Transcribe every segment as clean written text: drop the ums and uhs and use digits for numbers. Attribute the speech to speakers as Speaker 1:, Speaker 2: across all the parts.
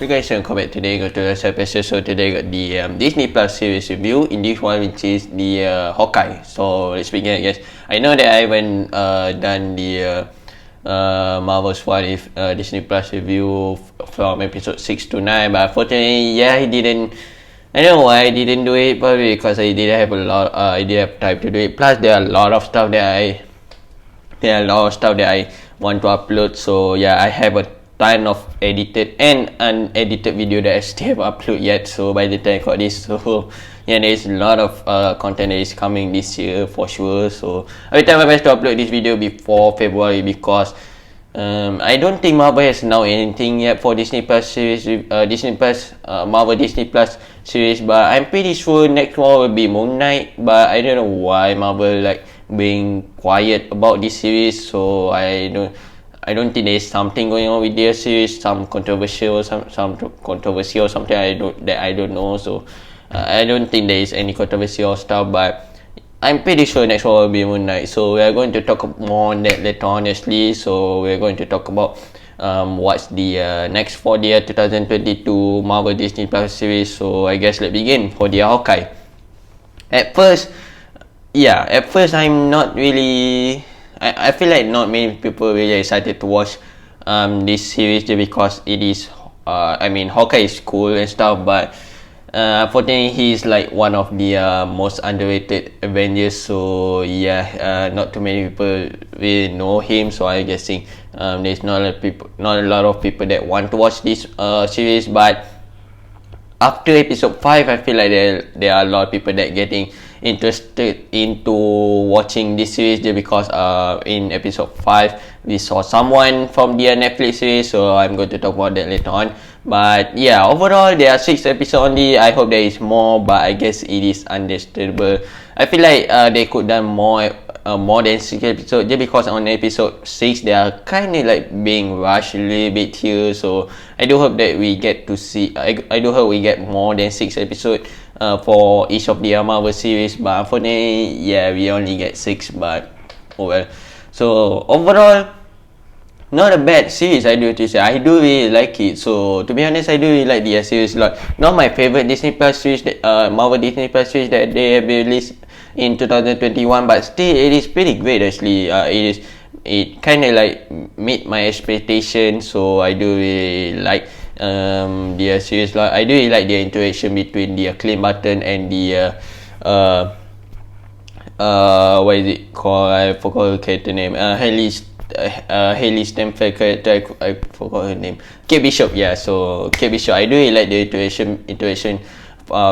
Speaker 1: Hey guys, welcome back today. Go to the episode. So today got the Disney Plus series review. In this one, which is the Hawkeye. So let's begin, I guess. I know that I haven't done the Marvel's one if Disney Plus review from episode 6 to 9, but unfortunately, yeah, I didn't. I don't know why I didn't do it, probably because I didn't have I didn't have time to do it. Plus, there are a lot of stuff that I want to upload. So yeah, I have a ton of edited and unedited video that I still haven't uploaded yet. So by the time I got this, so yeah, there's a lot of content that is coming this year for sure. So I will try my best to upload this video before February because I don't think Marvel has now anything yet for Disney Plus series, Marvel Disney Plus series. But I'm pretty sure next one will be Moon Knight. But I don't know why Marvel like being quiet about this series. So I don't think there's something going on with their series, some controversy or controversy or something I don't know. So I don't think there is any controversy or stuff, but I'm pretty sure next one will be Moon Knight. So we are going to talk more on that later on, honestly. So we're going to talk about what's the next for the 2022 Marvel Disney Plus series. So I guess let's begin for the Hawkeye. At first I'm not really. I feel like not many people really excited to watch this series just because it is Hawkeye is cool and stuff, but unfortunately he's like one of the most underrated Avengers. So yeah, not too many people really know him. So I'm guessing there's not a lot of people that want to watch this series. But after episode 5, I feel like there are a lot of people that getting interested into watching this series just because in episode 5 we saw someone from the Netflix series. So I'm going to talk about that later on. But yeah, overall there are 6 episodes only. I hope there is more, but I guess it is understandable. I feel like they could done more than 6 episodes just because on episode 6 they are kind of like being rushed a little bit here. So I do hope that we get to see I do hope we get more than 6 episodes for each of the Marvel series, but unfortunately, yeah, we only get 6. But oh well. So overall, not a bad series. I do really like it. So to be honest, I do really like the series a lot. Not my favorite Disney Plus series, Marvel Disney Plus series that they have released in 2021, but still it is pretty great actually. It kind of like meet my expectations. So I do really like the series. I do really like the interaction between the Clint Barton and the what is it called? I forgot her character name. Haley Steinfeld character. I forgot her name. Kate Bishop. Yeah. So Kate Bishop. I do really like the interaction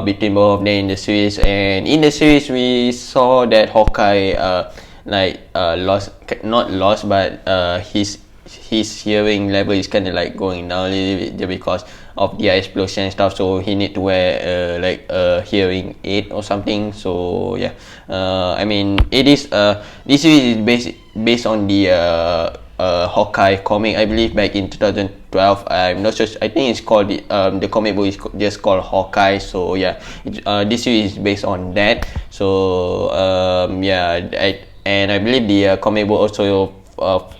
Speaker 1: between both of them in the series. And in the series, we saw that Hawkeye lost, but his hearing level is kind of like going down a little bit just because of the explosion and stuff. So he need to wear a hearing aid or something. So yeah, it is this series is based on the Hawkeye comic, I believe, back in 2012. I'm not sure. I think it's called the comic book is just called Hawkeye. So yeah, this series is based on that. So I believe the comic book also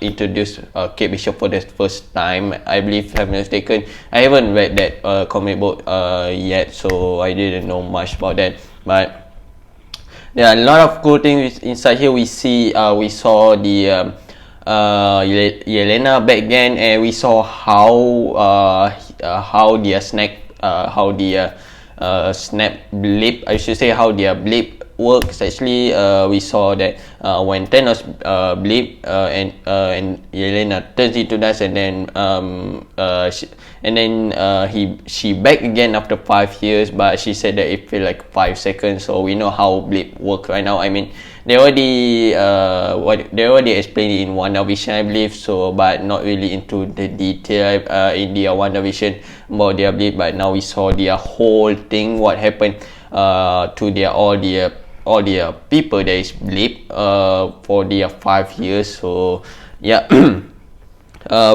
Speaker 1: introduced Kate Bishop for the first time, I believe, if I'm not mistaken. I haven't read that comic book yet, so I didn't know much about that. But there are a lot of cool things inside here. We saw the Yelena back then, and we saw how the snap blip, I should say, how their blip works. Actually, we saw that when Thanos blip and Yelena turns into dust, and then she back again after 5 years, but she said that it felt like 5 seconds. So we know how blip works right now. I mean, they already explained it in WandaVision, I believe. So, but not really into the detail in the WandaVision about their blip. But now we saw their whole thing, what happened to all the people that is blip for their 5 years. So yeah,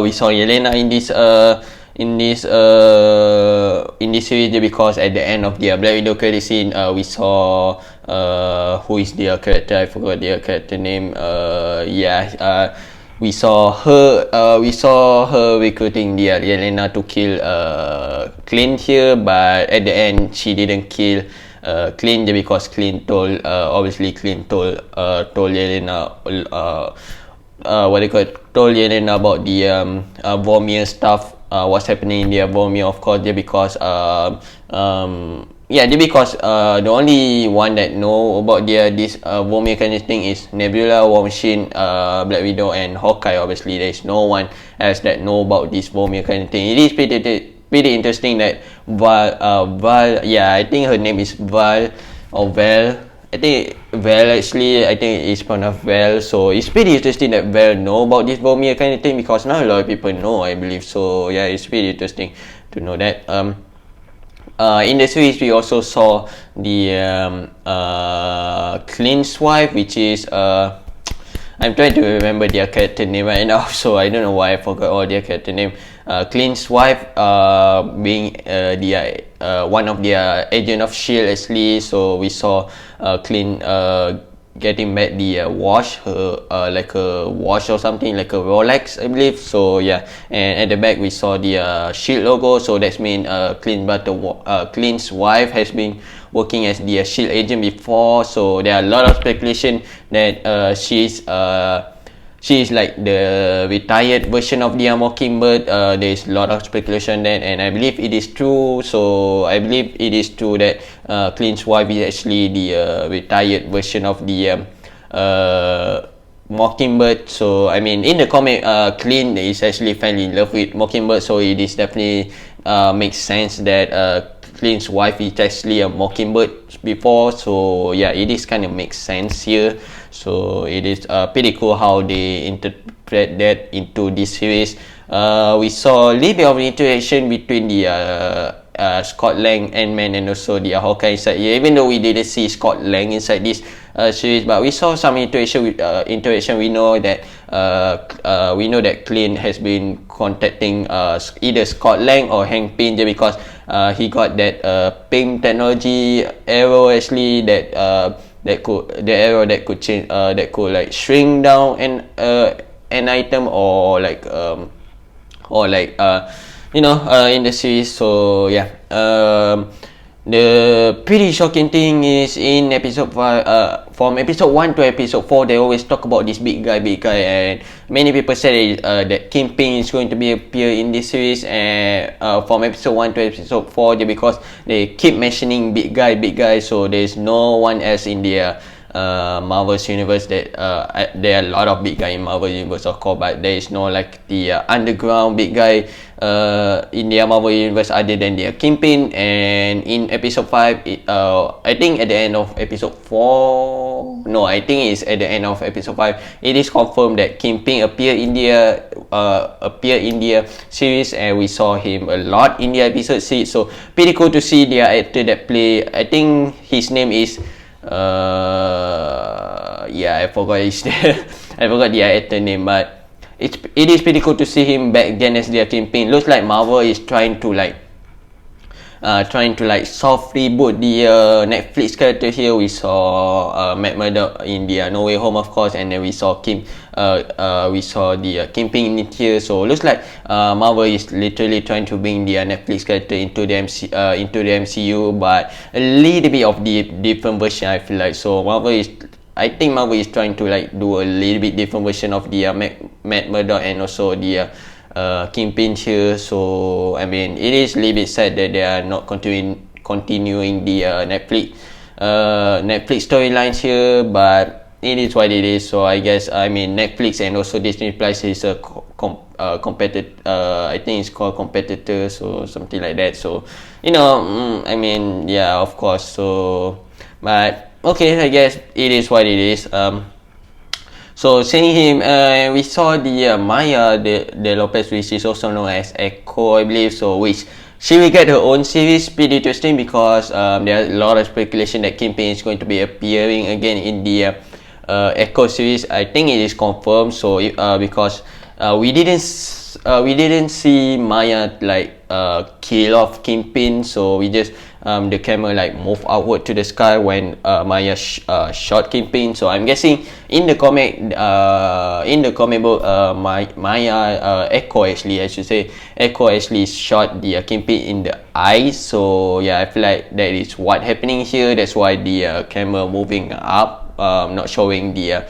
Speaker 1: we saw Yelena in this series because at the end of the Black Widow credit scene, we saw who is their character. I forgot their character name. we saw her recruiting the Yelena to kill Clint here, but at the end she didn't kill Clint because Clint told told Yelena what they call it, told Yelena about the Vormir stuff, what's happening in the Vormir, of course, because the only one that know about this Vormir kind of thing is Nebula, War Machine, Black Widow, and Hawkeye. Obviously, there's no one else that know about this Vormir kind of thing. It is pretty interesting that Val, I think her name is Val or Val. I think Val, actually, I think it's pronounced Val. So it's pretty interesting that Val know about this Vormir kind of thing, because not a lot of people know, I believe. So yeah, it's pretty interesting to know that. In the series, we also saw the Clint's wife, which is I'm trying to remember their character name right now, so I don't know why I forgot all their character name. Clint's wife being the one of the agent of S.H.I.E.L.D. actually. So we saw Clint getting back the watch, like a watch or something, like a Rolex, I believe. So yeah, and at the back we saw the S.H.I.E.L.D. logo. So that's mean Clint's wife has been working as the S.H.I.E.L.D. agent before. So there are a lot of speculation that she's like the retired version of the Mockingbird. There's a lot of speculation that, and I believe it is true. So I believe it is true that Clint's wife is actually the retired version of the Mockingbird. So I mean, in the comic, Clint is actually fell in love with Mockingbird. So it is definitely makes sense that Clint's wife is actually a Mockingbird before. So yeah, it is kind of makes sense here. So it is pretty cool how they interpret that into this series. We saw a little bit of interaction between the Scott Lang, Ant-Man, and also the Hawkeye inside here. Even though we didn't see Scott Lang inside this series, but we saw some interaction with interaction. We know that Clint has been contacting either Scott Lang or Hank Pym, because he got that Pym technology arrow actually, that arrow that could change, that could like shrink down an item, or like in the series. So yeah, the pretty shocking thing is in episode 5, from episode 1 to episode 4, they always talk about this big guy, and many people say that Kingpin is going to be appear in this series, and from episode 1 to episode 4, because they keep mentioning big guy, so there's no one else in the Marvel's universe that there are a lot of big guy in Marvel universe, of course, but there is no like the underground big guy in the Marvel universe other than the Kingpin. And in episode 5, I think at the end of episode 4, no, I think it's at the end of episode 5, it is confirmed that Kingpin appear in the series, and we saw him a lot in the episode 6. So pretty cool to see the actor that play, I think his name is I forgot his I forgot the actor name, but it is pretty cool to see him back again as the Kingpin. Looks like Marvel is trying to soft reboot the Netflix character here. We saw Matt Murdock in the No Way Home, of course, and then we saw the Kingpin in here. So looks like Marvel is literally trying to bring the Netflix character into the MCU, but a little bit of the different version, I feel like. So I think Marvel is trying to like do a little bit different version of the Matt Murdock and also the Kingpin here. So I mean, it is a little bit sad that they are not continuing the Netflix storylines here, but it is what it is. So I guess, I mean, Netflix and also Disney Plus is a competitor. I think it's called competitors or something like that. So I mean, yeah, of course. So but okay, I guess it is what it is. So seeing him, we saw the Maya de Lopez, which is also known as Echo, I believe. So which she will get her own series. Pretty interesting, because there are a lot of speculation that Kingpin is going to be appearing again in the Echo series. I think it is confirmed. So because we didn't see Maya like kill off Kingpin, so we just the camera like move outward to the sky when Maya shot Kingpin. So I'm guessing in the comic book, Maya Echo actually, I should say, Echo actually shot the Kingpin in the eyes. So yeah, I feel like that is what happening here. That's why the camera moving up, not showing the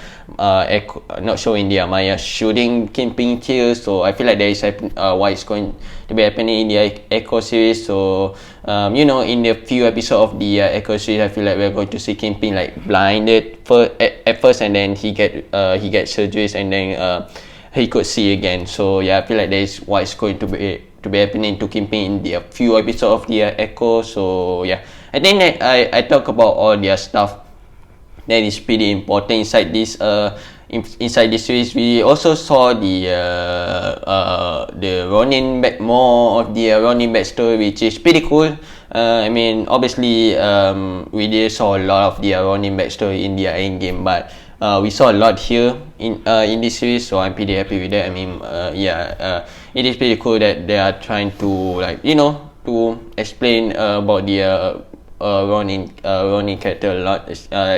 Speaker 1: Maya shooting Kingpin here. So I feel like that is what is going to be happening in the Echo series. So in the few episodes of the Echo series, I feel like we're going to see Kingpin like blinded at first, and then he get surgeries, and then he could see again. So yeah, I feel like that is what is going to be happening to Kingpin in the few episodes of the Echo. So yeah, I think that I talk about all their stuff that is pretty important inside this series. We also saw the Ronin more of the Ronin backstory, which is pretty cool. I mean, obviously, we did saw a lot of the Ronin backstory in the end game, but we saw a lot here in this series, so I'm pretty happy with that. I mean, it is pretty cool that they are trying to to explain about the Ronin character a lot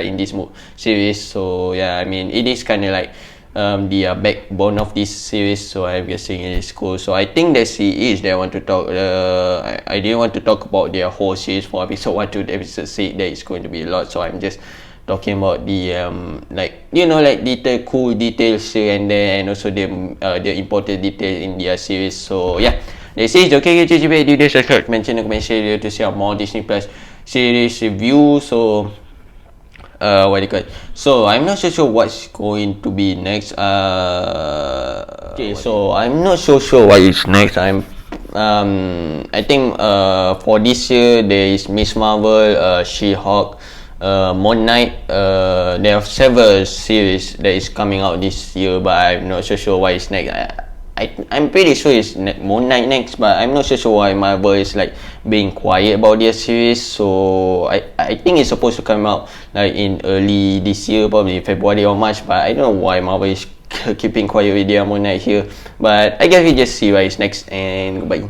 Speaker 1: in this series. So yeah, I mean, it is kind of like the backbone of this series, so I'm guessing it is cool. So I think that's it that I want to talk. I didn't want to talk about their whole series from episode 1 to episode 6. There is going to be a lot, so I'm just talking about the little cool details here and there, and also the important details in their series. So yeah, this is okay. Do this, subscribe, mention, comment, share to see more Disney Plus series review. So so I'm not so sure what's going to be next. So I'm not so sure what is next. I think for this year there is Miss Marvel, She-Hulk, Moon Knight. There are several series that is coming out this year, but I'm not so sure what is next. I'm pretty sure it's Moon Knight next, but I'm not so sure why Marvel is like being quiet about their series. So I think it's supposed to come out like in early this year, probably February or March, but I don't know why Marvel is keeping quiet with their Moon Knight here. But I guess we just see what is next, and goodbye.